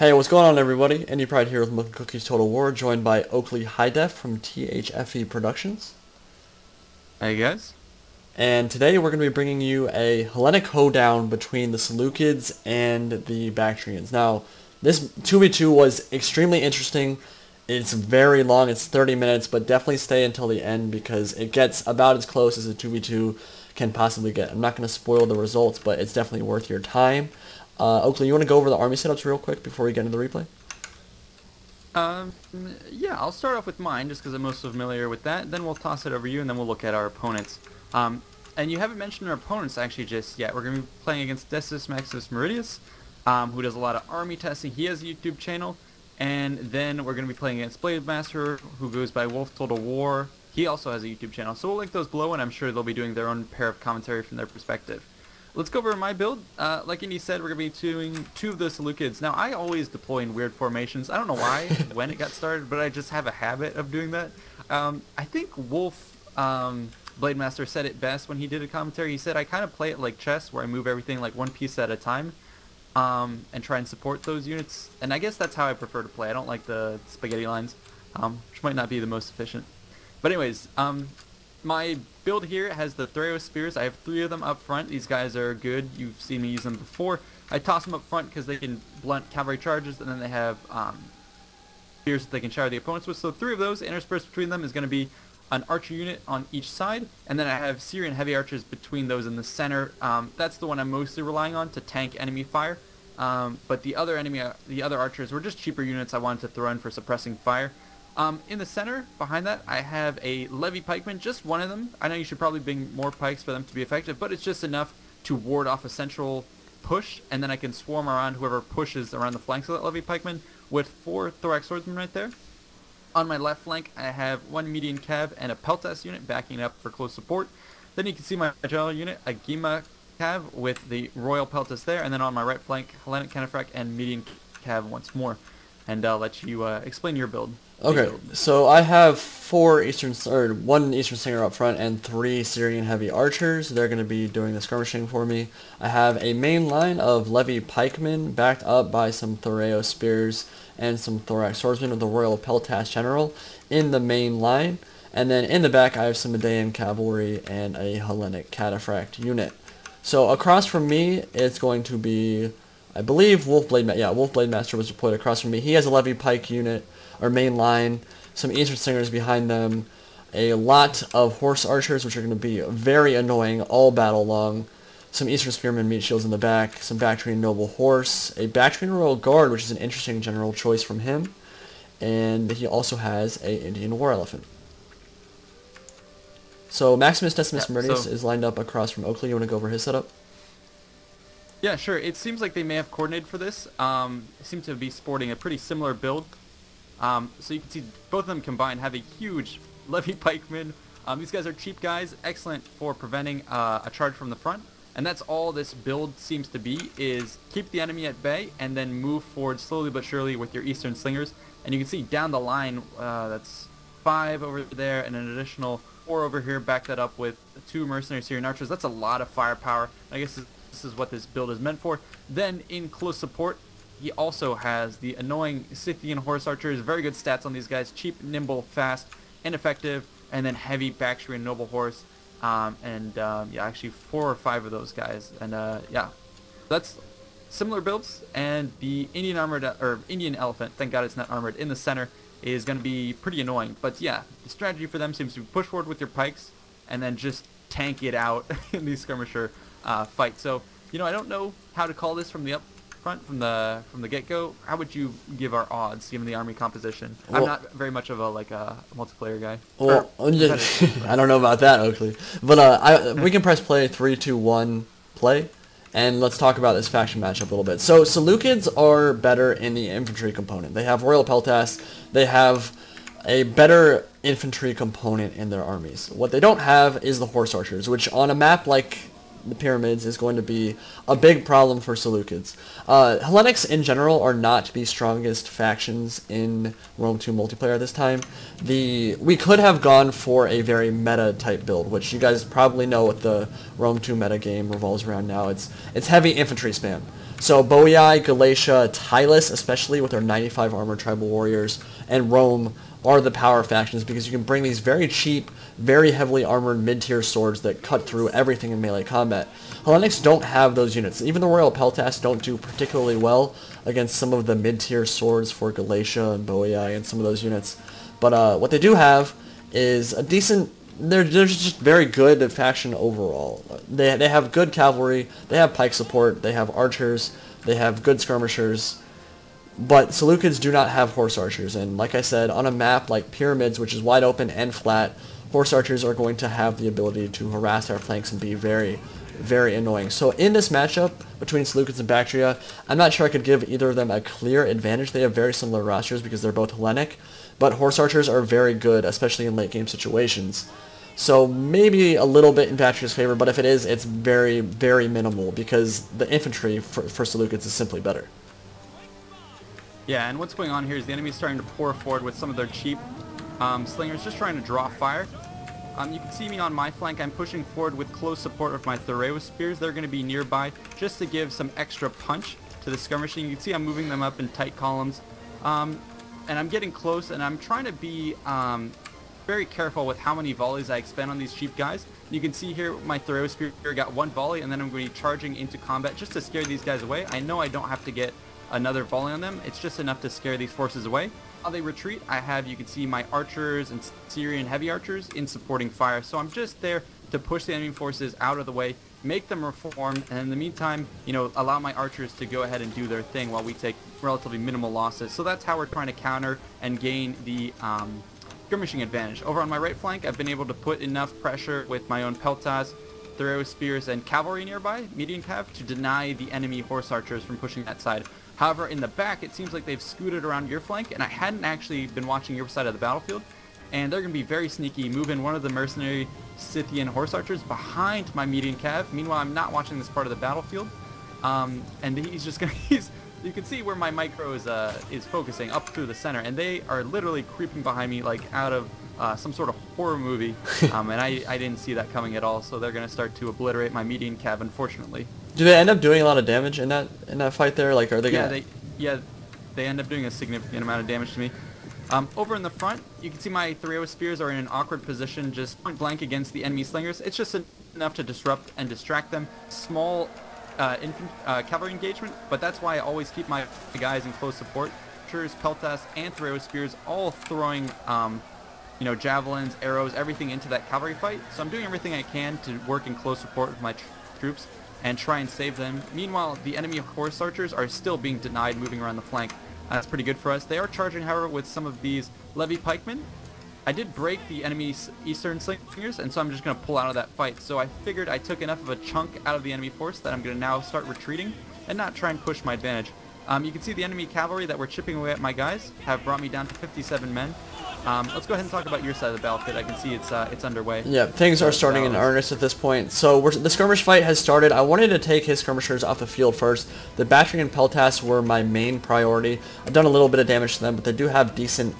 Hey, what's going on, everybody? Indypride here with Milk and Cookies Total War, joined by Oakley HiDef from THFE Productions. Hey guys. And today we're going to be bringing you a Hellenic hoedown between the Seleucids and the Bactrians. Now, this 2v2 was extremely interesting. It's very long, it's 30 minutes, but definitely stay until the end because it gets about as close as a 2v2 can possibly get. I'm not going to spoil the results, but it's definitely worth your time. Oakley, you want to go over the army setups real quick before we get into the replay? Yeah, I'll start off with mine just because I'm most familiar with that. Then we'll toss it over to you, and then we'll look at our opponents. And you haven't mentioned our opponents actually just yet. We're going to be playing against Decius Maximus Meridius, who does a lot of army testing. He has a YouTube channel. And then we're going to be playing against Blademaster, who goes by Wolf Total War. He also has a YouTube channel. So we'll link those below, and I'm sure they'll be doing their own pair of commentary from their perspective. Let's go over my build. Like Indy said, we're going to be doing two of the Seleucids. Now, I always deploy in weird formations. I don't know why, when it got started, but I just have a habit of doing that. I think Wolf Blademaster said it best when he did a commentary. He said, I kind of play it like chess, where I move everything like one piece at a time, and try and support those units. And I guess that's how I prefer to play. I don't like the spaghetti lines, which might not be the most efficient. But anyways, my build here has the Thraeus spears. I have 3 of them up front. These guys are good. You've seen me use them before. I toss them up front because they can blunt cavalry charges, and then they have spears that they can shower the opponents with. So 3 of those. Interspersed between them is going to be an archer unit on each side, and then I have Syrian heavy archers between those in the center. That's the one I'm mostly relying on to tank enemy fire. But the other archers were just cheaper units I wanted to throw in for suppressing fire. In the center, behind that, I have a levy pikeman, just one of them. I know you should probably bring more pikes for them to be effective, but it's just enough to ward off a central push, and then I can swarm around whoever pushes around the flanks of that levy pikeman with 4 thorax swordsmen right there. On my left flank, I have 1 median cav and a peltas unit backing up for close support. Then you can see my general unit, a Gima cav with the royal peltas there, and then on my right flank, Hellenic Canifrac and median cav once more. And I'll let you explain your build. Okay, so I have 1 Eastern Stinger up front and 3 Syrian heavy archers. They're going to be doing the skirmishing for me. I have a main line of levy pikemen backed up by some Thraeus spears and some thorax swordsmen with the royal peltas general in the main line. And then in the back I have some Medean cavalry and a Hellenic cataphract unit. So across from me it's going to be, I believe, Wolf Blademaster was deployed across from me. He has a levy pike unit, or main line, some Eastern Stingers behind them, a lot of horse archers, which are going to be very annoying all battle long, some Eastern Spearmen meat shields in the back, some Bactrian noble horse, a Bactrian royal guard, which is an interesting general choice from him, and he also has a Indian war elephant. So Maximus Decimus Meridius is lined up across from Oakley. You want to go over his setup? Yeah, sure. It seems like they may have coordinated for this. They seem to be sporting a pretty similar build. So you can see both of them combined have a huge levy pikeman. These guys are cheap guys, excellent for preventing a charge from the front. And that's all this build seems to be, is keep the enemy at bay and then move forward slowly but surely with your Eastern Slingers. And you can see down the line, that's 5 over there and an additional 4 over here. Back that up with 2 mercenary Syrian archers. That's a lot of firepower. I guess this is what this build is meant for. Then in close support, he also has the annoying Scythian horse archers. Very good stats on these guys. Cheap, nimble, fast, and effective. And then heavy Bactrian noble horse. Yeah, actually 4 or 5 of those guys. And yeah, that's similar builds. And the Indian Indian elephant, thank God it's not armored, in the center is going to be pretty annoying. But yeah, the strategy for them seems to be push forward with your pikes and then just tank it out in these skirmisher fights. So, you know, I don't know how to call this from the front, from the get-go. How would you give our odds given the army composition? Well, I'm not very much of a multiplayer guy. Well, I don't know about that, Oakley, but we can press play 3, 2, 1 play, and let's talk about this faction matchup a little bit. So Seleucids are better in the infantry component. They have royal peltas. They have a better infantry component in their armies. What they don't have is the horse archers, which on a map like the pyramids is going to be a big problem for Seleucids. Hellenics in general are not the strongest factions in Rome 2 multiplayer this time. We could have gone for a very meta type build, which you guys probably know what the Rome 2 meta game revolves around now. It's heavy infantry spam. So Boii, Galatia, Tylus, especially with their 95 armor tribal warriors, and Rome are the power factions because you can bring these very cheap, very heavily armored mid-tier swords that cut through everything in melee combat. Hellenics don't have those units. Even the Royal Peltas don't do particularly well against some of the mid-tier swords for Galatia and Boii and some of those units. But what they do have is a decent... They're just very good faction overall. They have good cavalry, they have pike support, they have archers, they have good skirmishers, but Seleucids do not have horse archers, and like I said, on a map like Pyramids, which is wide open and flat, horse archers are going to have the ability to harass our flanks and be very, very annoying. So in this matchup between Seleucids and Baktria, I'm not sure I could give either of them a clear advantage. They have very similar rosters because they're both Hellenic, but horse archers are very good, especially in late game situations. So maybe a little bit in Baktria's favor, but if it is, it's very, very minimal because the infantry for Seleucids is simply better. Yeah, and what's going on here is the enemy's starting to pour forward with some of their cheap slingers, just trying to draw fire. You can see me on my flank. I'm pushing forward with close support of my Thoreau spears. They're going to be nearby just to give some extra punch to the skirmishing. You can see I'm moving them up in tight columns. And I'm getting close, and I'm trying to be very careful with how many volleys I expend on these cheap guys. You can see here my Thoreau spear got one volley, and then I'm going to be charging into combat just to scare these guys away. I know I don't have to get another volley on them. It's just enough to scare these forces away. While they retreat, I have, you can see my archers and Syrian heavy archers in supporting fire. So I'm just there to push the enemy forces out of the way, make them reform, and in the meantime, you know, allow my archers to go ahead and do their thing while we take relatively minimal losses. So that's how we're trying to counter and gain the skirmishing advantage. Over on my right flank, I've been able to put enough pressure with my own peltas, Thoreau spears, and cavalry nearby, median cav, to deny the enemy horse archers from pushing that side. However, in the back, it seems like they've scooted around your flank, and I hadn't actually been watching your side of the battlefield, and they're going to be very sneaky, move in one of the mercenary Scythian horse archers behind my median cav. Meanwhile, I'm not watching this part of the battlefield, and he's just going to... You can see where my micro is focusing up through the center, and they are literally creeping behind me like out of some sort of horror movie, and I didn't see that coming at all. So they're going to start to obliterate my median cav, unfortunately. Do they end up doing a lot of damage in that fight there? Like, are they gonna... They end up doing a significant amount of damage to me. Over in the front, you can see my Thoreau spears are in an awkward position, just point blank against the enemy slingers. It's just enough to disrupt and distract them. Small cavalry engagement, but that's why I always keep my guys in close support. Archers, peltas, and Thoreau spears all throwing, you know, javelins, arrows, everything into that cavalry fight. So I'm doing everything I can to work in close support with my troops and try and save them. Meanwhile, the enemy horse archers are still being denied moving around the flank. That's pretty good for us. They are charging, however, with some of these levy pikemen. I did break the enemy's eastern slingers, and so I'm just going to pull out of that fight. So I figured I took enough of a chunk out of the enemy force that I'm going to now start retreating and not try and push my advantage. You can see the enemy cavalry that were chipping away at my guys have brought me down to 57 men. Let's go ahead and talk about your side of the battlefield. I can see it's underway. Yeah, things are starting in earnest at this point. So the skirmish fight has started. I wanted to take his skirmishers off the field first. The Baktria and Peltas were my main priority. I've done a little bit of damage to them, but they do have decent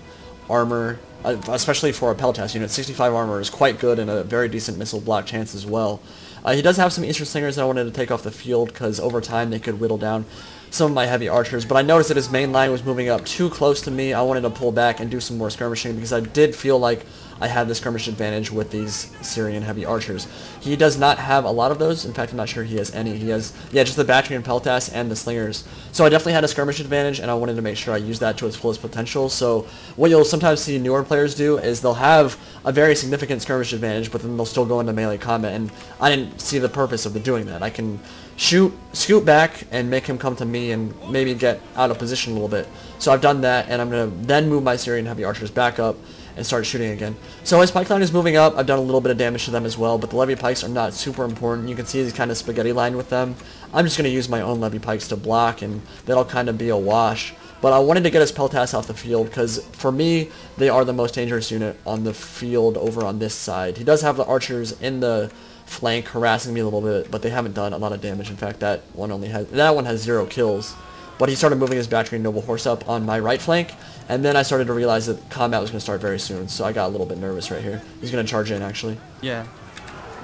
armor, especially for a Peltas unit. 65 armor is quite good and a very decent missile block chance as well. He does have some Eastern Slingers that I wanted to take off the field because over time they could whittle down some of my heavy archers, but I noticed that his main line was moving up too close to me. I wanted to pull back and do some more skirmishing because I did feel like I had the skirmish advantage with these Syrian heavy archers. He does not have a lot of those. In fact, I'm not sure he has any. He has, just the Baktria and Peltas and the Slingers. So I definitely had a skirmish advantage, and I wanted to make sure I used that to its fullest potential. So what you'll sometimes see newer players do is they'll have a very significant skirmish advantage, but then they'll still go into melee combat, and I didn't see the purpose of doing that. I can scoot back and make him come to me and maybe get out of position a little bit. So I've done that, and I'm going to then move my Syrian heavy archers back up and start shooting again. So his pike line is moving up. I've done a little bit of damage to them as well, but the levy pikes are not super important. You can see he's kind of spaghetti lined with them. I'm just going to use my own levy pikes to block, and that'll kind of be a wash. But I wanted to get his Peltas off the field because, for me, they are the most dangerous unit on the field over on this side. He does have the archers in the flank harassing me a little bit, but they haven't done a lot of damage. In fact, that one has 0 kills. But he started moving his Baktria Noble Horse up on my right flank, and then I started to realize that combat was going to start very soon, so I got a little bit nervous right here. He's going to charge in, actually. Yeah.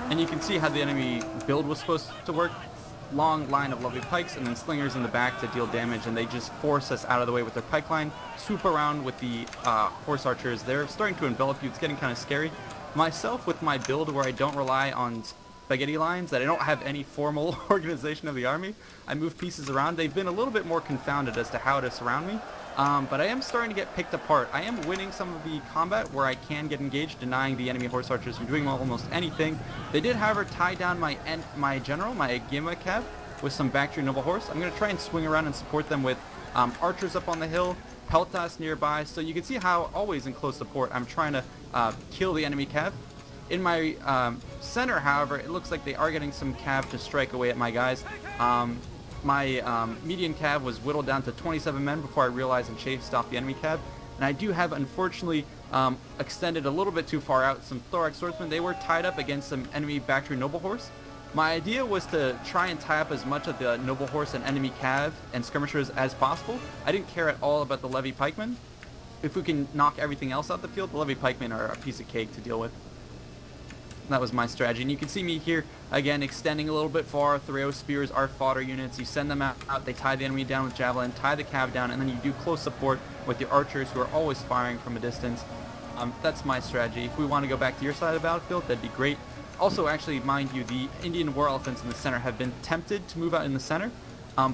And you can see how the enemy build was supposed to work. long line of lovely pikes and then slingers in the back to deal damage, and they just force us out of the way with their pike line, swoop around with the horse archers. They're starting to envelop you. It's getting kind of scary. Myself, with my build where I don't rely on spaghetti lines, that I don't have any formal organization of the army, I move pieces around. They've been a little bit more confounded as to how to surround me, but I am starting to get picked apart. I am winning some of the combat where I can get engaged, denying the enemy horse archers from doing almost anything. They did, however, tie down my general, my Gima Cav, with some Baktria noble horse. I'm going to try and swing around and support them with archers up on the hill, Peltas nearby, so you can see how always in close support I'm trying to kill the enemy Cav. In my center, however, it looks like they are getting some Cav to strike away at my guys. My median Cav was whittled down to 27 men before I realized and chased off the enemy Cav. And I do have, unfortunately, extended a little bit too far out some Thorax swordsmen. They were tied up against some enemy Baktria noble horse. My idea was to try and tie up as much of the noble horse and enemy Cav and skirmishers as possible. I didn't care at all about the levy pikemen. If we can knock everything else out the field, the levy pikemen are a piece of cake to deal with. That was my strategy, and you can see me here again extending a little bit far. Threo spears are fodder units. You send them out, they tie the enemy down with javelin, tie the cav down, and then you do close support with the archers who are always firing from a distance. That's my strategy. If we want to go back to your side of the battlefield, that'd be great. Also, actually, mind you, the Indian war elephants in the center have been tempted to move out in the center,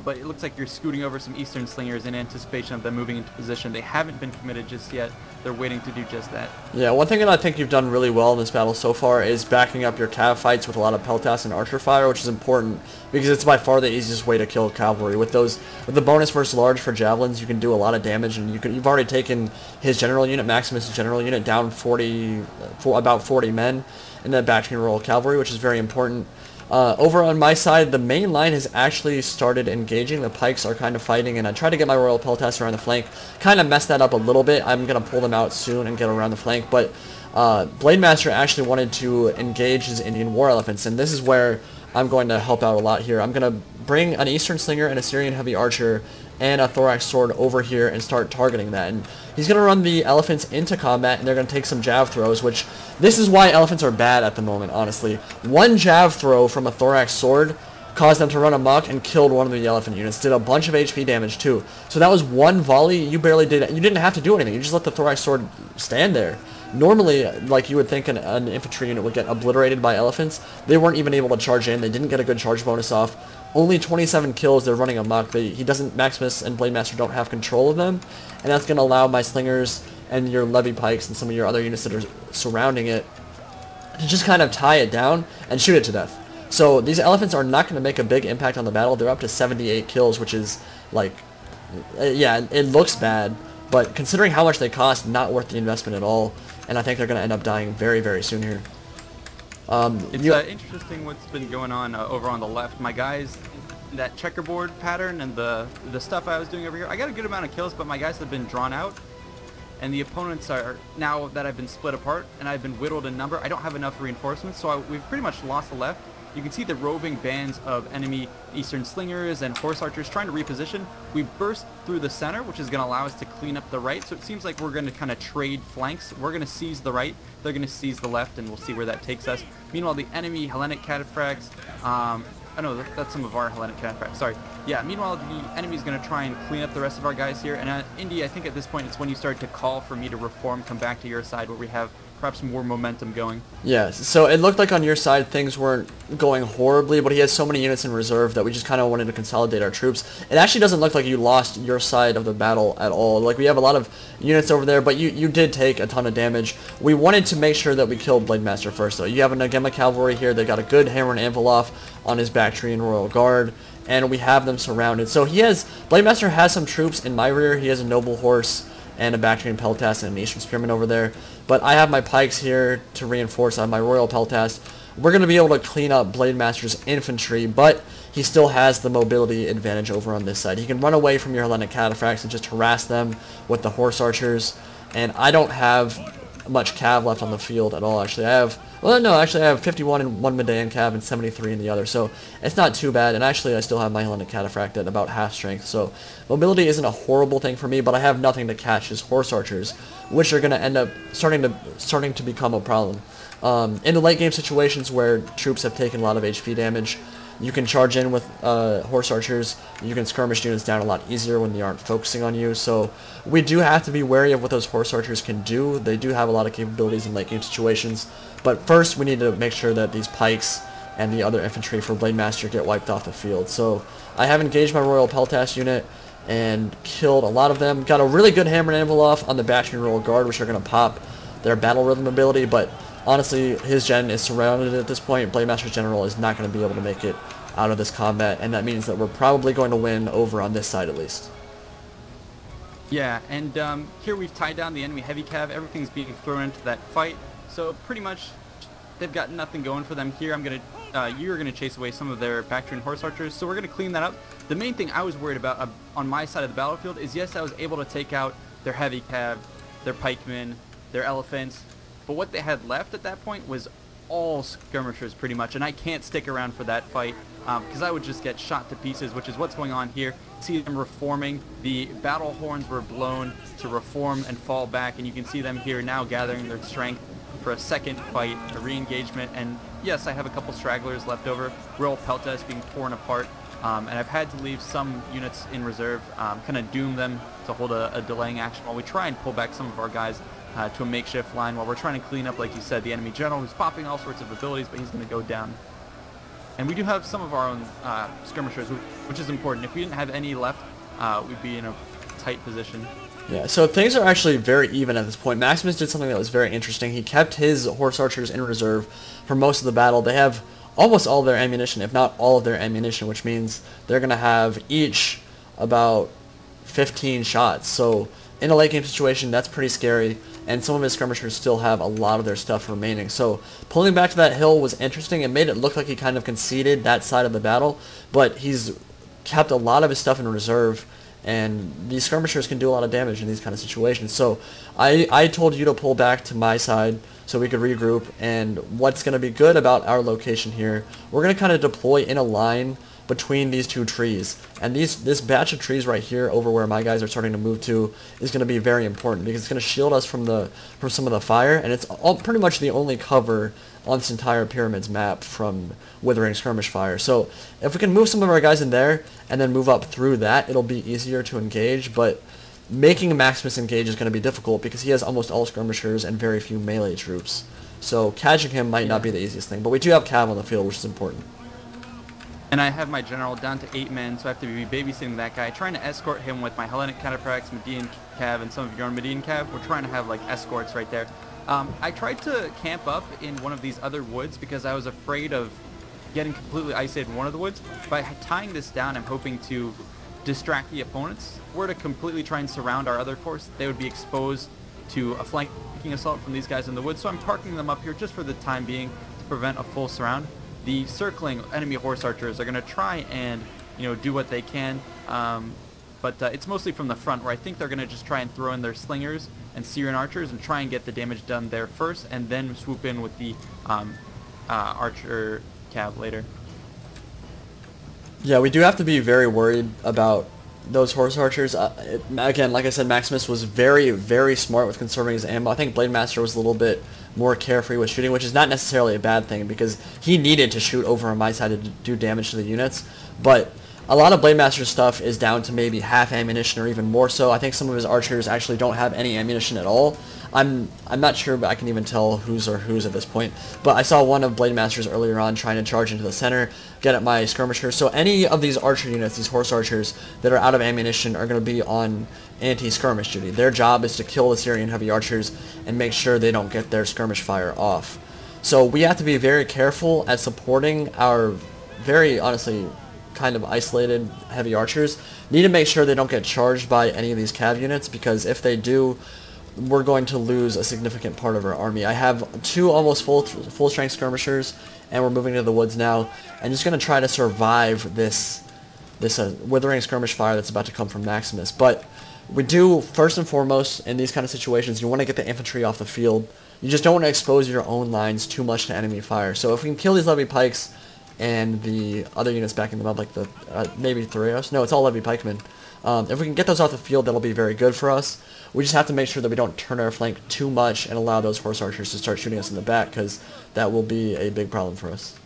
but it looks like you're scooting over some eastern slingers in anticipation of them moving into position. They haven't been committed just yet. They're waiting to do just that. Yeah, one thing that I think you've done really well in this battle so far is backing up your cav fights with a lot of peltas and archer fire, which is important because it's by far the easiest way to kill cavalry. With the bonus versus large for javelins, you can do a lot of damage, and you've already taken his general unit, Maximus' general unit, down about 40 men in the Bactrian Royal Cavalry, which is very important. Over on my side, the main line has actually started engaging. The pikes are kind of fighting, and I tried to get my Royal Peltas around the flank. Kind of messed that up a little bit. I'm going to pull them out soon and get around the flank, but Blademaster actually wanted to engage his Indian War Elephants, and this is where I'm going to help out a lot here. I'm going to bring an Eastern Slinger and a Syrian Heavy Archer and a Thorax Sword over here and start targeting that. And he's going to run the elephants into combat, and they're going to take some jav throws, which this is why elephants are bad at the moment, honestly. One jav throw from a Thorax Sword caused them to run amok and killed one of the elephant units. Did a bunch of HP damage too. So that was one volley. You barely did. You didn't have to do anything. You just let the Thorax Sword stand there. Normally, like you would think an infantry unit would get obliterated by elephants, they weren't even able to charge in. They didn't get a good charge bonus off. Only 27 kills, they're running amok. Maximus and Blademaster don't have control of them, and that's going to allow my slingers and your levy pikes and some of your other units that are surrounding it to just kind of tie it down and shoot it to death. So these elephants are not going to make a big impact on the battle. They're up to 78 kills, which is like, yeah, it looks bad, but considering how much they cost, not worth the investment at all. And I think they're going to end up dying very, very soon here. It's interesting what's been going on over on the left. My guys, that checkerboard pattern and the stuff I was doing over here, I got a good amount of kills, but my guys have been drawn out. And the opponents are, now that I've been split apart and I've been whittled in number, I don't have enough reinforcements, so we've pretty much lost the left. You can see the roving bands of enemy Eastern Slingers and Horse Archers trying to reposition. We burst through the center, which is going to allow us to clean up the right, so it seems like we're going to kind of trade flanks. We're going to seize the right, they're going to seize the left, and we'll see where that takes us. Meanwhile, the enemy Hellenic Cataphracts, I know that's some of our Hellenic Cataphracts, sorry. Yeah, meanwhile, the enemy's going to try and clean up the rest of our guys here, and Indy, I think at this point it's when you start to call for me to reform, come back to your side where we have perhaps more momentum going. Yeah, so it looked like on your side things weren't going horribly, but he has so many units in reserve that we just kind of wanted to consolidate our troops. It actually doesn't look like you lost your side of the battle at all. Like, we have a lot of units over there, but you did take a ton of damage. We wanted to make sure that we killed Blademaster first, though. You have an Agema cavalry here. They got a good hammer and anvil off on his Bactrian Royal Guard, and we have them surrounded. So Blademaster has some troops in my rear. He has a noble horse and a Bactrian Peltas and an Eastern Spearman over there. But I have my pikes here to reinforce. I have my Royal Peltas. We're going to be able to clean up Blademaster's infantry, but he still has the mobility advantage over on this side. He can run away from your Hellenic Cataphracts and just harass them with the Horse Archers. And I don't have much cav left on the field at all, actually. I have 51 in one Medean cav and 73 in the other, so it's not too bad. And actually, I still have my Hellenic Cataphract at about half strength, so mobility isn't a horrible thing for me, but I have nothing to catch his Horse Archers, which are going to end up starting to become a problem. In the late game situations where troops have taken a lot of HP damage, You can charge in with horse archers. You can skirmish units down a lot easier when they aren't focusing on you. So we do have to be wary of what those horse archers can do. They do have a lot of capabilities in late game situations. But first we need to make sure that these pikes and the other infantry for Blademaster get wiped off the field. So I have engaged my Royal Peltash unit and killed a lot of them. Got a really good hammer and anvil off on the Baktria and Royal Guard, which are going to pop their battle rhythm ability, but honestly, his gen is surrounded at this point. Blademaster's general is not going to be able to make it out of this combat, and that means that we're probably going to win over on this side at least. Yeah, and here we've tied down the enemy heavy cav. Everything's being thrown into that fight, so pretty much they've got nothing going for them here. You're gonna chase away some of their Bactrian horse archers, so we're gonna clean that up. The main thing I was worried about on my side of the battlefield is, yes, I was able to take out their heavy cav, their pikemen, their elephants, but what they had left at that point was all skirmishers pretty much, and I can't stick around for that fight because I would just get shot to pieces, which is what's going on here. See them reforming. The battle horns were blown to reform and fall back, and you can see them here now gathering their strength for a second fight, a re-engagement, and yes, I have a couple stragglers left over. Royal Peltash being torn apart, and I've had to leave some units in reserve, kind of doom them to hold a delaying action while we try and pull back some of our guys to a makeshift line while we're trying to clean up, like you said, the enemy general who's popping all sorts of abilities, but he's going to go down. And we do have some of our own skirmishers, which is important. If we didn't have any left, we'd be in a tight position. Yeah, so things are actually very even at this point. Maximus did something that was very interesting. He kept his horse archers in reserve for most of the battle. They have almost all of their ammunition, if not all of their ammunition, which means they're going to have each about 15 shots. So in a late game situation, that's pretty scary, and some of his skirmishers still have a lot of their stuff remaining. So pulling back to that hill was interesting. It made it look like he kind of conceded that side of the battle, but he's kept a lot of his stuff in reserve, and these skirmishers can do a lot of damage in these kind of situations. So I told you to pull back to my side so we could regroup, and what's going to be good about our location here, we're going to kind of deploy in a line between these two trees, and this batch of trees right here over where my guys are starting to move to is going to be very important because it's going to shield us from some of the fire, and it's pretty much the only cover on this entire pyramid's map from withering skirmish fire. So if we can move some of our guys in there and then move up through that, it'll be easier to engage, but making Maximus engage is going to be difficult because he has almost all skirmishers and very few melee troops. So catching him might not be the easiest thing, but we do have cav on the field, which is important. And I have my general down to 8 men, so I have to be babysitting that guy, trying to escort him with my Hellenic Cataphracts, Median Cav, and some of your own Median Cav. We're trying to have like escorts right there. I tried to camp up in one of these other woods because I was afraid of getting completely isolated in one of the woods. By tying this down, I'm hoping to distract the opponents. Were to completely try and surround our other force, they would be exposed to a flanking assault from these guys in the woods, so I'm parking them up here just for the time being to prevent a full surround. The circling enemy horse archers are going to try and, do what they can, but it's mostly from the front, where I think they're going to just try and throw in their slingers and Syrian archers and try and get the damage done there first, and then swoop in with the archer cav later. Yeah, we do have to be very worried about those horse archers. Again, like I said, Maximus was very, very smart with conserving his ammo. I think Blademaster was a little bit more carefree with shooting, which is not necessarily a bad thing because he needed to shoot over on my side to do damage to the units. But a lot of Blademaster's stuff is down to maybe half ammunition or even more so. I think some of his archers actually don't have any ammunition at all. I'm not sure, but I can even tell whose are whose at this point. But I saw one of Blademaster's earlier on trying to charge into the center, get at my skirmishers. So any of these archer units, these horse archers that are out of ammunition, are going to be on anti-skirmish duty. Their job is to kill the Syrian heavy archers and make sure they don't get their skirmish fire off. So we have to be very careful at supporting our very, honestly, kind of isolated heavy archers. Need to make sure they don't get charged by any of these cav units, because if they do, we're going to lose a significant part of our army. I have 2 almost full strength skirmishers, and we're moving to the woods now, and just going to try to survive this withering skirmish fire that's about to come from Maximus. But we do, first and foremost, in these kind of situations, you want to get the infantry off the field. You just don't want to expose your own lines too much to enemy fire. So if we can kill these levy pikes and the other units backing them up, like the maybe Thoreos. No, it's all levy pikemen. If we can get those off the field, that'll be very good for us. We just have to make sure that we don't turn our flank too much and allow those horse archers to start shooting us in the back, because that will be a big problem for us.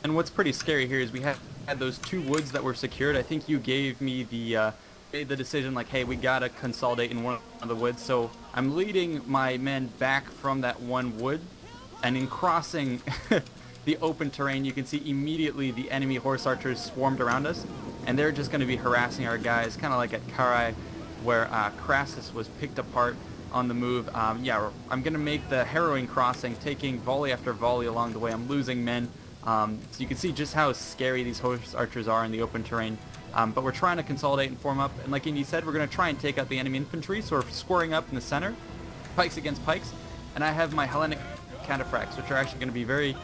And what's pretty scary here is we had those 2 woods that were secured. I think you gave me the decision like, hey, we gotta consolidate in one of the woods. So I'm leading my men back from that 1 wood, and in crossing the open terrain, you can see immediately the enemy horse archers swarmed around us, and they're just going to be harassing our guys, kind of like at Carrhae, where Crassus was picked apart on the move. Yeah, I'm going to make the harrowing crossing, taking volley after volley along the way. I'm losing men. So you can see just how scary these horse archers are in the open terrain. But we're trying to consolidate and form up, and like Indy said, we're going to try and take out the enemy infantry, so we're scoring up in the center, pikes against pikes, and I have my Hellenic cataphracts, which are actually going to be very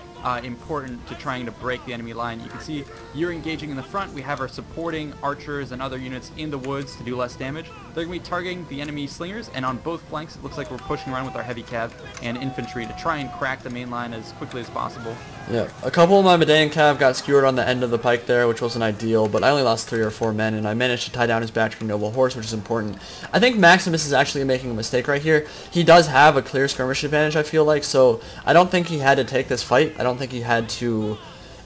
important to trying to break the enemy line. You can see you're engaging in the front. We have our supporting archers and other units in the woods to do less damage. They're going to be targeting the enemy slingers, and on both flanks it looks like we're pushing around with our heavy cav and infantry to try and crack the main line as quickly as possible. Yeah, a couple of my Medean cav got skewered on the end of the pike there, which wasn't ideal, but I only lost 3 or 4 men, and I managed to tie down his Baktria noble horse, which is important. I think Maximus is actually making a mistake right here. He does have a clear skirmish advantage, I feel like, so I don't think he had to take this fight. I don't think he had to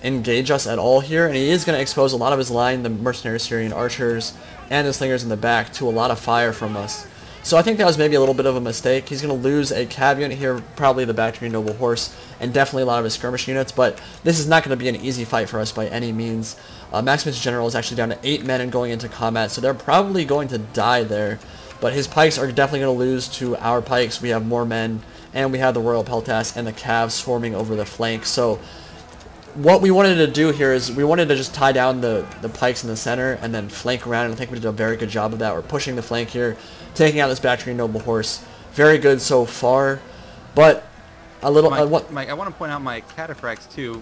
engage us at all here, and he is going to expose a lot of his line, the mercenary Syrian archers, and the slingers in the back, to a lot of fire from us. So I think that was maybe a little bit of a mistake. He's going to lose a cav unit here, probably the Baktria noble horse, and definitely a lot of his skirmish units, but this is not going to be an easy fight for us by any means. Maximus' general is actually down to 8 men and going into combat, so they're probably going to die there, but his pikes are definitely going to lose to our pikes. We have more men, and we have the Royal Peltas and the cavs swarming over the flank, so what we wanted to do here is we wanted to just tie down the pikes in the center and then flank around, and I think we did a very good job of that. We're pushing the flank here, taking out this Baktria noble horse. Very good so far, but a little... Mike, I want to point out my cataphracts too.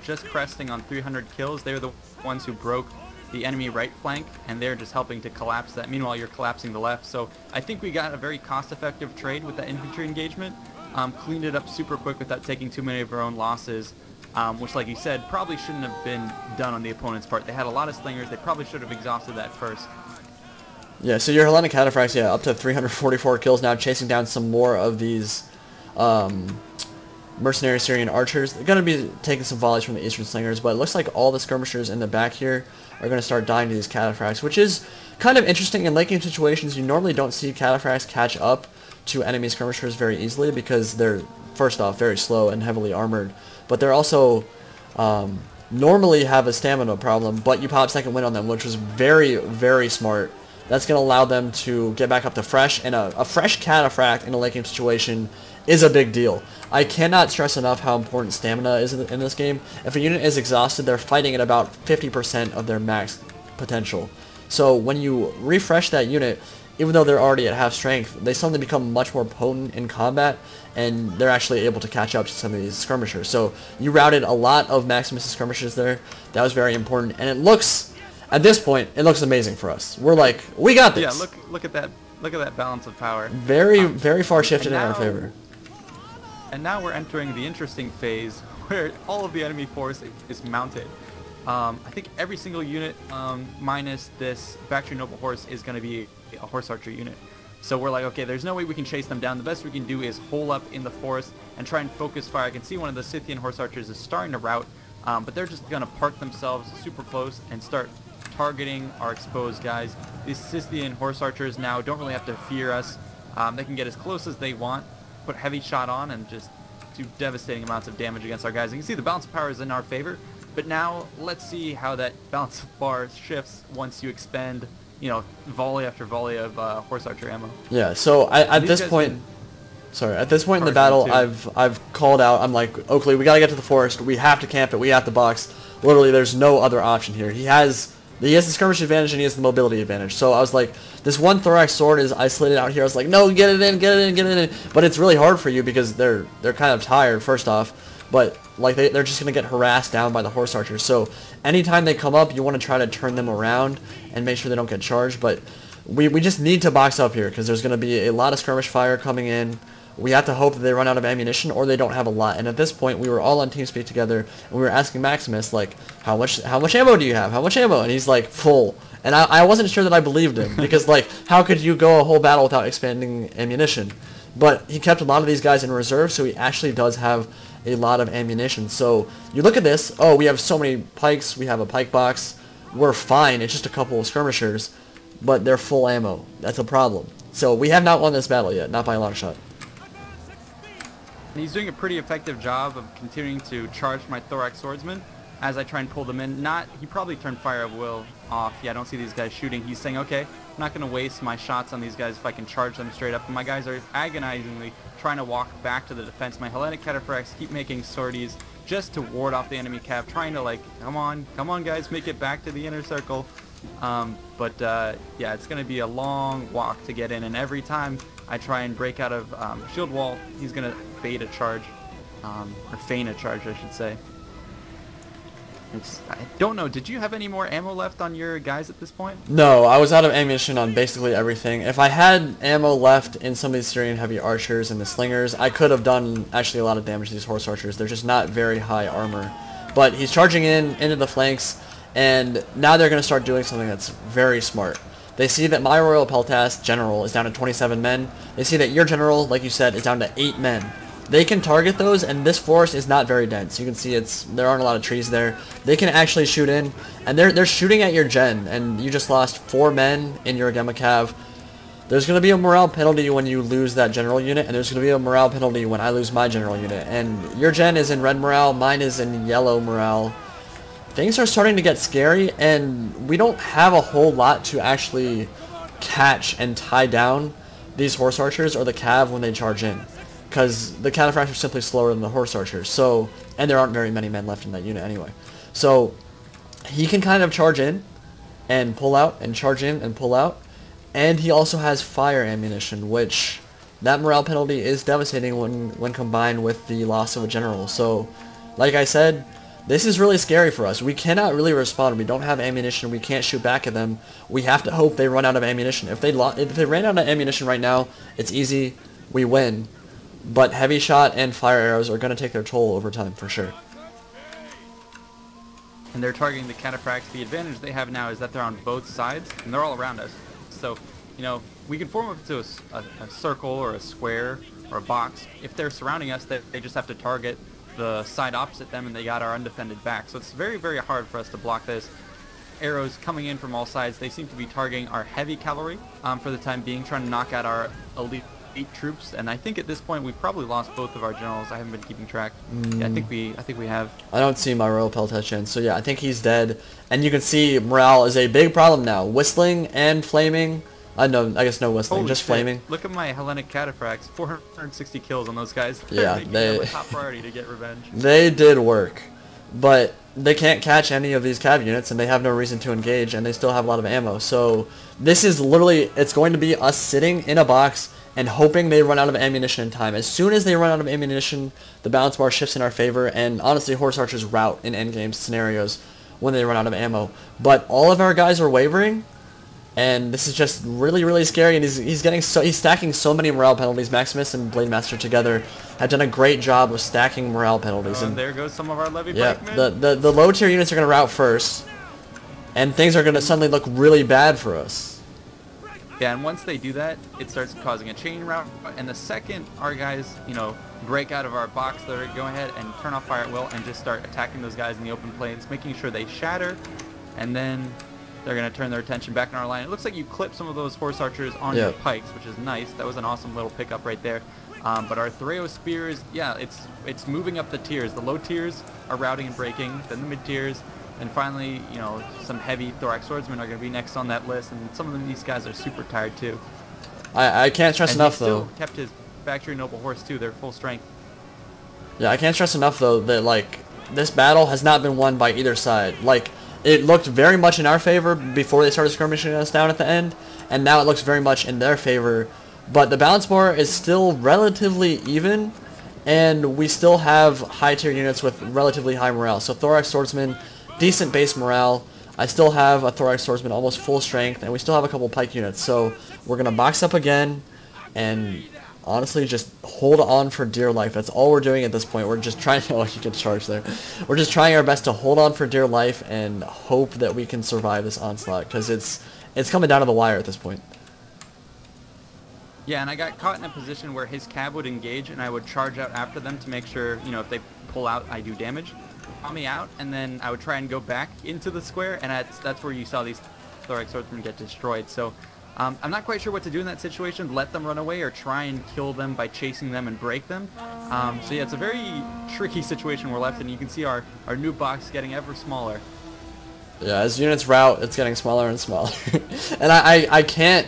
Just cresting on 300 kills. They're the ones who broke the enemy right flank, and they're just helping to collapse that. Meanwhile, you're collapsing the left. So I think we got a very cost-effective trade with that infantry engagement. Cleaned it up super quick without taking too many of our own losses. Which, like you said, probably shouldn't have been done on the opponent's part. They had a lot of slingers. They probably should have exhausted that first. Yeah, so your Hellenic cataphracts, yeah, up to 344 kills now, chasing down some more of these mercenary Syrian archers. They're going to be taking some volleys from the eastern slingers, but it looks like all the skirmishers in the back here are going to start dying to these cataphracts, which is kind of interesting. In late game situations, you normally don't see cataphracts catch up to enemy skirmishers very easily because they're, first off, very slow and heavily armored, but they're also normally have a stamina problem, but you pop second wind on them, which was very, very smart. That's going to allow them to get back up to fresh, and a fresh cataphract in a late game situation is a big deal. I cannot stress enough how important stamina is in this game. If a unit is exhausted, they're fighting at about 50% of their max potential. So when you refresh that unit, even though they're already at half strength, they suddenly become much more potent in combat, and they're actually able to catch up to some of these skirmishers. So you routed a lot of Maximus' skirmishers there. That was very important, and it looks, at this point, it looks amazing for us. We're like, we got this. Yeah, look at that. Look at that balance of power. Very far shifted in our favor. And now we're entering the interesting phase where all of the enemy force is mounted. I think every single unit minus this Baktria noble horse is going to be a horse archer unit. So we're like, okay, there's no way we can chase them down. The best we can do is hole up in the forest and try and focus fire. I can see one of the Scythian horse archers is starting to rout, but they're just going to park themselves super close and start targeting our exposed guys. These Scythian horse archers now don't really have to fear us. They can get as close as they want, put heavy shot on, and just do devastating amounts of damage against our guys. You can see the balance of power is in our favor, but now let's see how that balance of power shifts once you expend, you know, volley after volley of horse archer ammo. Yeah, so at this point in the battle, I've called out, I'm like, Oakley, we gotta get to the forest, we have to camp it, we have to box. Literally, there's no other option here. He has the skirmish advantage and he has the mobility advantage. So I was like, this one thorax sword is isolated out here. I was like, no, get it in. But it's really hard for you because they're kind of tired, first off. But like they're just going to get harassed down by the horse archers. So anytime they come up, you want to try to turn them around and make sure they don't get charged. But we just need to box up here because there's going to be a lot of skirmish fire coming in. We have to hope that they run out of ammunition or they don't have a lot. And at this point, we were all on TeamSpeak together, and we were asking Maximus, like, how much ammo do you have? How much ammo? And he's like, full. And I wasn't sure that I believed him because, like, how could you go a whole battle without expanding ammunition? But he kept a lot of these guys in reserve, so he actually does have a lot of ammunition. So you look at this, oh, we have so many pikes, we have a pike box, we're fine, it's just a couple of skirmishers, but they're full ammo. That's a problem. So we have not won this battle yet, not by a long shot. And he's doing a pretty effective job of continuing to charge my thorax swordsman as I try and pull them in. He probably turned fire of will off. Yeah, I don't see these guys shooting. He's saying, okay, I'm not going to waste my shots on these guys if I can charge them straight up. And my guys are agonizingly trying to walk back to the defense. My Hellenic cataphracts keep making sorties just to ward off the enemy cav, trying to like, come on guys, make it back to the inner circle. Yeah, it's going to be a long walk to get in, and every time I try and break out of shield wall, he's going to bait a charge, or feign a charge, I should say. I don't know, did you have any more ammo left on your guys at this point? No, I was out of ammunition on basically everything. If I had ammo left in some of these Syrian heavy archers and the slingers, I could have done actually a lot of damage to these horse archers. They're just not very high armor. But he's charging into the flanks, and now they're going to start doing something that's very smart. They see that my Royal Peltas general is down to 27 men. They see that your general, like you said, is down to 8 men. They can target those, and this forest is not very dense. You can see there aren't a lot of trees there. They can actually shoot in, and they're shooting at your gen, and you just lost 4 men in your Gemma Cav. There's going to be a morale penalty when you lose that general unit, and there's going to be a morale penalty when I lose my general unit. And your gen is in red morale, mine is in yellow morale. Things are starting to get scary, and we don't have a whole lot to actually catch and tie down these horse archers or the cav when they charge in, because the cataphracts are simply slower than the horse archers. So, and there aren't very many men left in that unit anyway. So he can kind of charge in and pull out and charge in and pull out, and he also has fire ammunition, which that morale penalty is devastating when combined with the loss of a general. So like I said, this is really scary for us. We cannot really respond. We don't have ammunition. We can't shoot back at them. We have to hope they run out of ammunition. If they ran out of ammunition right now, it's easy. We win. But heavy shot and fire arrows are going to take their toll over time for sure. And they're targeting the cataphracts. The advantage they have now is that they're on both sides, and they're all around us. So, you know, we can form up into a circle or a square or a box. If they're surrounding us, they just have to target the side opposite them, and they got our undefended back. So it's very, very hard for us to block this. Arrows coming in from all sides. They seem to be targeting our heavy cavalry for the time being, trying to knock out our elite troops. And I think at this point we've probably lost both of our generals. I haven't been keeping track. Yeah, I think we have. I don't see my Royal Peltas, so yeah, I think he's dead. And you can see morale is a big problem now. Whistling and flaming. No, I guess no whistling, Holy just shit. Flaming. Look at my Hellenic cataphracts, 460 kills on those guys. Yeah, they top priority to get revenge. They did work, but they can't catch any of these cav units, and they have no reason to engage, and they still have a lot of ammo. So this is literally, it's going to be us sitting in a box and hoping they run out of ammunition in time. As soon as they run out of ammunition, the balance bar shifts in our favor, and honestly, horse archers rout in endgame scenarios when they run out of ammo. But all of our guys are wavering, and this is just really, really scary, and he's stacking so many morale penalties. Maximus and Blademaster together have done a great job of stacking morale penalties. And there goes some of our levy yeah, pikemen. the low tier units are going to rout first, and things are going to suddenly look really bad for us. Yeah, and once they do that, it starts causing a chain rout, and the second our guys, you know, break out of our box, they're going to go ahead and turn off fire at will and just start attacking those guys in the open plains, making sure they shatter, and then they're going to turn their attention back in our line. It looks like you clipped some of those horse archers on your pikes, which is nice. That was an awesome little pickup right there. But our Thereo spears, yeah, it's moving up the tiers. The low tiers are routing and breaking, then the mid tiers, and finally, you know, some heavy thorax swordsmen are going to be next on that list, and some of these guys are super tired too. I can't stress enough though. He still kept his Baktria noble horse too. They're full strength. Yeah, I can't stress enough though that like this battle has not been won by either side. Like, it looked very much in our favor before they started skirmishing us down at the end, and now it looks very much in their favor. But the balance bar is still relatively even, and we still have high tier units with relatively high morale. So thorax swordsman, decent base morale. I still have a thorax swordsman almost full strength, and we still have a couple pike units. So we're going to box up again, and honestly just hold on for dear life. That's all we're doing at this point. We're just trying to, oh, you get charged there. We're just trying our best to hold on for dear life and hope that we can survive this onslaught, because it's coming down to the wire at this point. Yeah, and I got caught in a position where his cab would engage, and I would charge out after them to make sure, you know, if they pull out, I do damage. Call me out, and then I would try and go back into the square, and that's where you saw these thorax swordsmen get destroyed. So I'm not quite sure what to do in that situation. Let them run away or try and kill them by chasing them and break them. So yeah, it's a very tricky situation we're left in. You can see our new box getting ever smaller. Yeah, as units route, it's getting smaller and smaller. And I can't...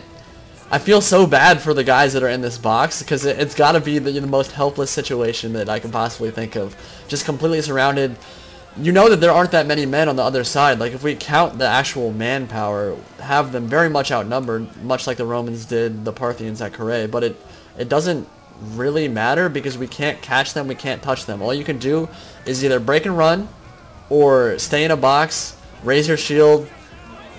I feel so bad for the guys that are in this box, because it's got to be the most helpless situation that I can possibly think of. Just completely surrounded. You know that there aren't that many men on the other side. Like, if we count the actual manpower, have them very much outnumbered, much like the Romans did the Parthians at Carrhae, but it doesn't really matter because we can't catch them, we can't touch them. All you can do is either break and run, or stay in a box, raise your shield,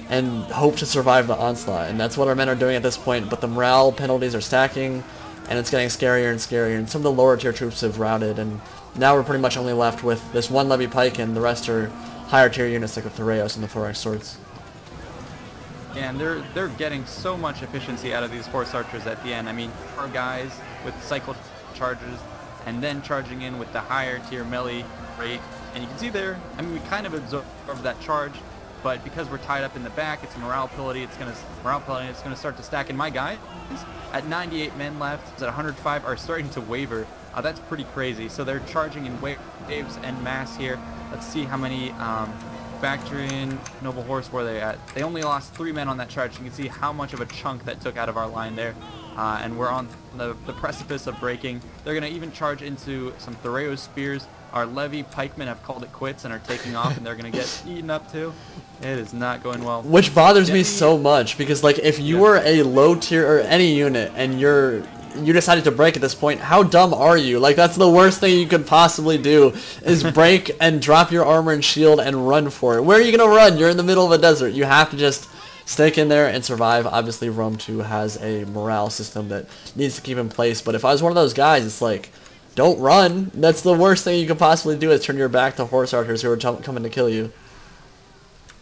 and hope to survive the onslaught. And that's what our men are doing at this point, but the morale penalties are stacking, and it's getting scarier and scarier, and some of the lower tier troops have routed, and now we're pretty much only left with this one levy pike, and the rest are higher tier units like the Thureos and the thorax swords. And they're getting so much efficiency out of these horse archers at the end. I mean, our guys with cycle charges, and then charging in with the higher tier melee rate, and you can see there, I mean, we kind of absorbed that charge, but because we're tied up in the back, it's a morale penalty. It's gonna start to stack. And my guys, at 98 men left, at 105, are starting to waver. That's pretty crazy. So they're charging in waves en masse here. Let's see how many Bactrian noble horse were they at. They only lost 3 men on that charge. You can see how much of a chunk that took out of our line there. And we're on the precipice of breaking. They're gonna even charge into some Thureos spears. Our levy pikemen have called it quits and are taking off, and they're going to get eaten up too. It is not going well. Which bothers me so much, because like if you were a low tier or any unit and you decided to break at this point, how dumb are you? Like, that's the worst thing you could possibly do, is break and drop your armor and shield and run for it. Where are you going to run? You're in the middle of a desert. You have to just stick in there and survive. Obviously, Rome 2 has a morale system that needs to keep in place, but if I was one of those guys, it's like, don't run. That's the worst thing you could possibly do, is turn your back to horse archers who are coming to kill you.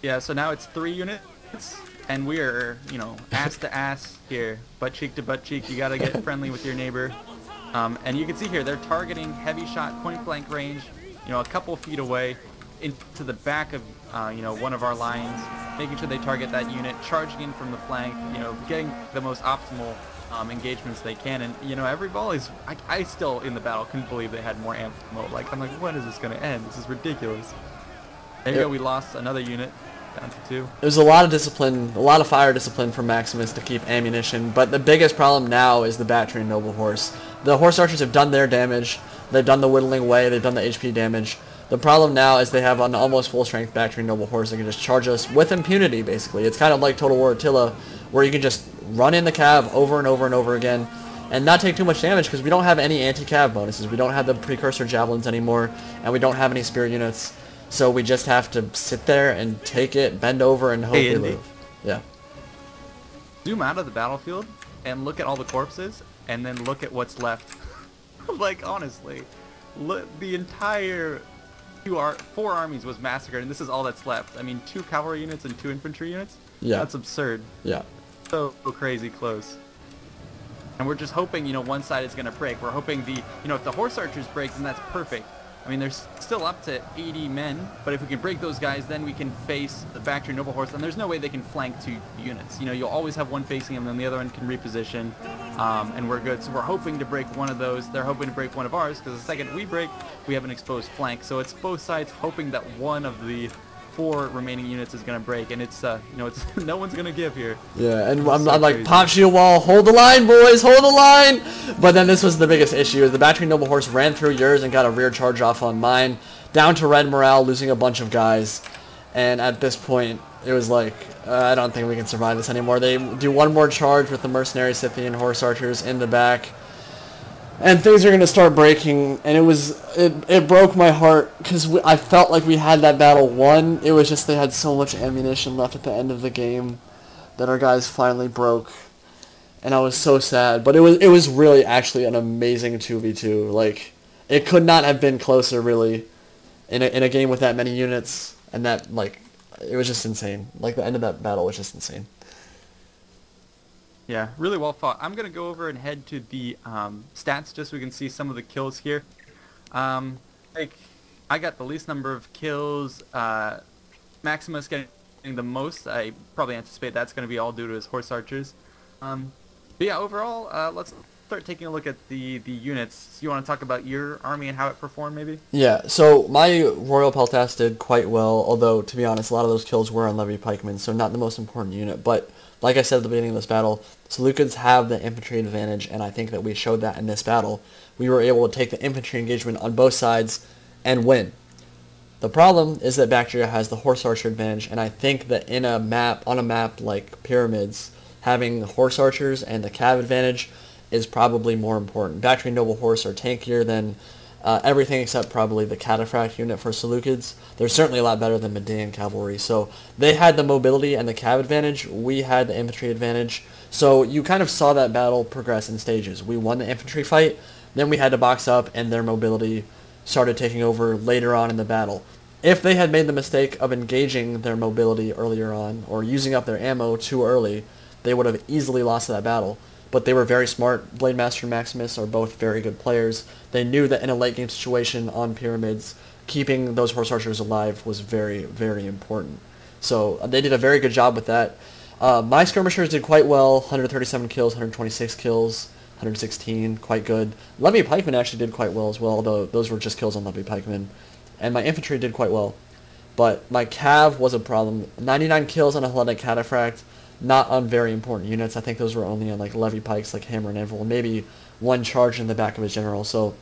Yeah, so now it's 3 units, and we are, you know, ass to ass here, butt cheek to butt cheek. You gotta get friendly with your neighbor. And you can see here, they're targeting heavy shot, point blank range, you know, a couple feet away into the back of, you know, one of our lines, making sure they target that unit, charging in from the flank, you know, getting the most optimal engagements they can. And you know, every volley's, I still in the battle couldn't believe they had more ammo. Like, I'm like, when is this gonna end? This is ridiculous. There you go, we lost another unit down to 2. There's a lot of discipline, a lot of fire discipline from Maximus to keep ammunition, but the biggest problem now is the Bactrian noble horse. The horse archers have done their damage, they've done the whittling way, they've done the HP damage. The problem now is they have an almost full strength Bactrian noble horse that can just charge us with impunity, basically. It's kind of like Total War Attila, where you can just run in the cab over and over and over again and not take too much damage, because we don't have any anti-cab bonuses. We don't have the precursor javelins anymore, and we don't have any spear units. So we just have to sit there and take it, bend over, and hope we live. Yeah. Zoom out of the battlefield and look at all the corpses, and then look at what's left. Like, honestly, look, the entire 4 armies was massacred, and this is all that's left. I mean, 2 cavalry units and 2 infantry units? Yeah. That's absurd. Yeah. So crazy close. And we're just hoping, you know, one side is going to break. We're hoping the, you know, if the horse archers break, then that's perfect. I mean, there's still up to 80 men, but if we can break those guys, then we can face the Bactrian noble horse, and there's no way they can flank 2 units. You know, you'll always have one facing them, then the other one can reposition, and we're good. So we're hoping to break one of those. They're hoping to break one of ours, because the second we break, we have an exposed flank. So it's both sides hoping that one of the 4 remaining units is going to break, and it's, you know, it's no one's going to give here. Yeah, and I'm like, pop shield wall, hold the line, boys, hold the line! But then this was the biggest issue. The Bactrian noble horse ran through yours and got a rear charge off on mine, down to red morale, losing a bunch of guys. And at this point, it was like, I don't think we can survive this anymore. They do one more charge with the mercenary Scythian horse archers in the back, and things are going to start breaking, and it broke my heart, because I felt like we had that battle won. It was just they had so much ammunition left at the end of the game that our guys finally broke, and I was so sad. But it was really actually an amazing 2v2. Like, it could not have been closer, really, in a game with that many units, and that, like, it was just insane. Like, the end of that battle was just insane. Yeah, really well fought. I'm gonna go over and head to the stats just so we can see some of the kills here. Like I got the least number of kills. Maximus getting the most. I probably anticipate that's going to be all due to his horse archers. But yeah, overall, let's start taking a look at the units. So you want to talk about your army and how it performed, maybe? Yeah, so my Royal Peltas did quite well, although, to be honest, a lot of those kills were on Levy Pikemen, so not the most important unit. But, like I said at the beginning of this battle, Seleucids have the infantry advantage, and I think that we showed that in this battle. We were able to take the infantry engagement on both sides and win. The problem is that Baktria has the horse archer advantage, and I think that on a map like Pyramids, having the horse archers and the cav advantage is probably more important. Baktria Noble Horse are tankier than everything except probably the Cataphract unit for Seleucids. They're certainly a lot better than Median cavalry, so they had the mobility and the cav advantage. We had the infantry advantage, so you kind of saw that battle progress in stages. We won the infantry fight, then we had to box up, and their mobility started taking over later on in the battle. If they had made the mistake of engaging their mobility earlier on, or using up their ammo too early, they would have easily lost that battle. But they were very smart. Blademaster and Maximus are both very good players. They knew that in a late game situation on Pyramids, keeping those horse archers alive was very, very important. So they did a very good job with that. My skirmishers did quite well, 137 kills, 126 kills, 116, quite good. Levy Pikemen actually did quite well as well, although those were just kills on Levy Pikemen. And my infantry did quite well. But my cav was a problem. 99 kills on a Hellenic Cataphract, not on very important units. I think those were only on like Levy Pikes like Hammer and Anvil, and maybe one charge in the back of his general. So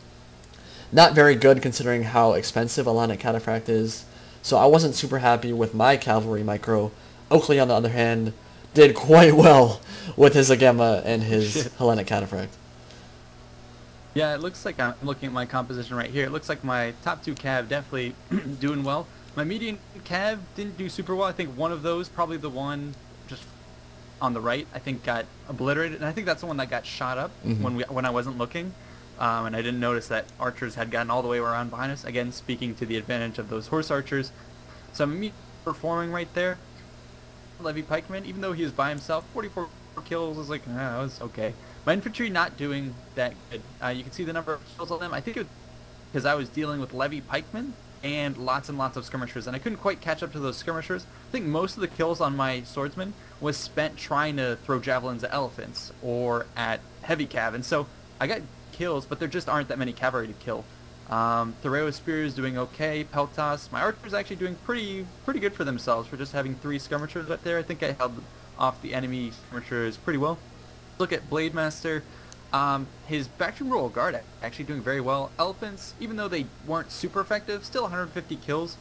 not very good considering how expensive a Hellenic Cataphract is. So I wasn't super happy with my cavalry micro. Oakley, on the other hand, did quite well with his Agema and his Hellenic Cataphract. Yeah, it looks like I'm looking at my composition right here. It looks like my top two cav definitely doing well. My median cav didn't do super well. I think one of those, probably the one just on the right, I think got obliterated. And I think that's the one that got shot up when I wasn't looking. And I didn't notice that archers had gotten all the way around behind us. Again, speaking to the advantage of those horse archers. So I'm performing right there. Levy Pikeman, even though he was by himself, 44 kills was like, that was okay. My infantry not doing that good. You can see the number of kills on them. I think it was because I was dealing with Levy Pikemen and lots of skirmishers, and I couldn't quite catch up to those skirmishers. I think most of the kills on my swordsmen was spent trying to throw javelins at elephants or at heavy cav, and so I got kills, but there just aren't that many cavalry to kill. Thoreo Spears doing okay. Peltas, my archers actually doing pretty good for themselves for just having 3 skirmishers up there. I think I held off the enemy skirmishers pretty well. Look at Blademaster. His Bactrian Royal Guard actually doing very well. Elephants, even though they weren't super effective, still 150 kills.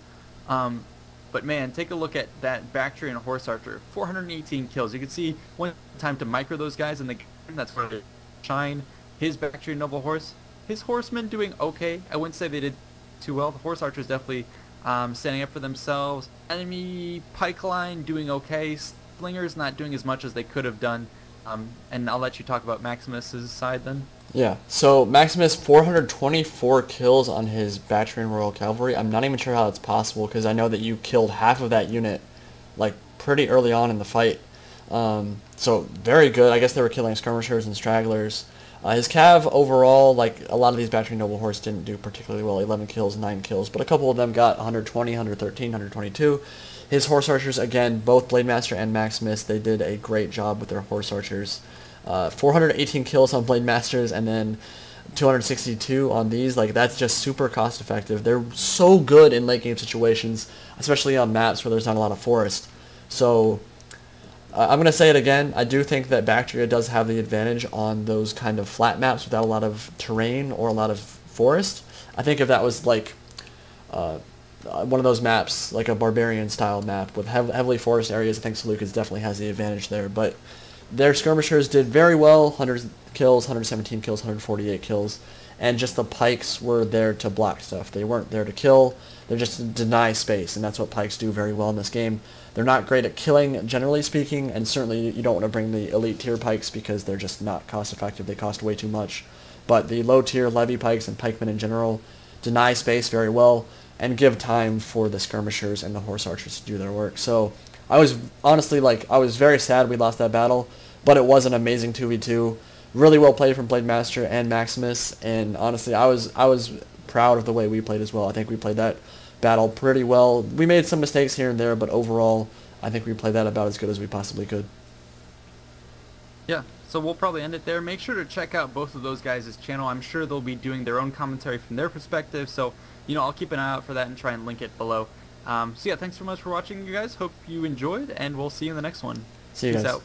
But man, take a look at that Bactrian Horse Archer, 418 kills. You can see one time to micro those guys in the game. That's where they shine. His Bactrian Noble Horse. His horsemen doing okay. I wouldn't say they did too well. The horse archers definitely standing up for themselves. Enemy pike line doing okay. Slingers not doing as much as they could have done. And I'll let you talk about Maximus's side then. Yeah, so Maximus, 424 kills on his Bactrian Royal Cavalry. I'm not even sure how it's possible because I know that you killed half of that unit like pretty early on in the fight. So very good. I guess they were killing skirmishers and stragglers. His cav overall, like a lot of these Bactrian Noble Horse didn't do particularly well. 11 kills, 9 kills, but a couple of them got 120, 113, 122. His horse archers, again, both Blademaster and Maximus, they did a great job with their horse archers. 418 kills on Blademasters and then 262 on these. Like, that's just super cost effective. They're so good in late game situations, especially on maps where there's not a lot of forest. So I'm going to say it again. I do think that Baktria does have the advantage on those kind of flat maps without a lot of terrain or a lot of forest. I think if that was like one of those maps, like a barbarian style map with heavily forest areas, I think Seleucids definitely has the advantage there. But their skirmishers did very well, 100 kills, 117 kills, 148 kills, and just the pikes were there to block stuff. They weren't there to kill, they're just to deny space, and that's what pikes do very well in this game. They're not great at killing, generally speaking, and certainly you don't want to bring the elite tier pikes because they're just not cost effective. They cost way too much. But the low tier levy pikes and pikemen in general deny space very well and give time for the skirmishers and the horse archers to do their work. So I was honestly I was very sad we lost that battle, but it was an amazing 2v2. Really well played from Blademaster and Maximus, and honestly, I was proud of the way we played as well. I think we played that battle pretty well. We made some mistakes here and there, but overall, I think we played that about as good as we possibly could. Yeah, so we'll probably end it there. Make sure to check out both of those guys' channel. I'm sure they'll be doing their own commentary from their perspective, so, I'll keep an eye out for that and try and link it below. So yeah, thanks so much for watching, you guys. Hope you enjoyed, and we'll see you in the next one. See you Peace guys. out.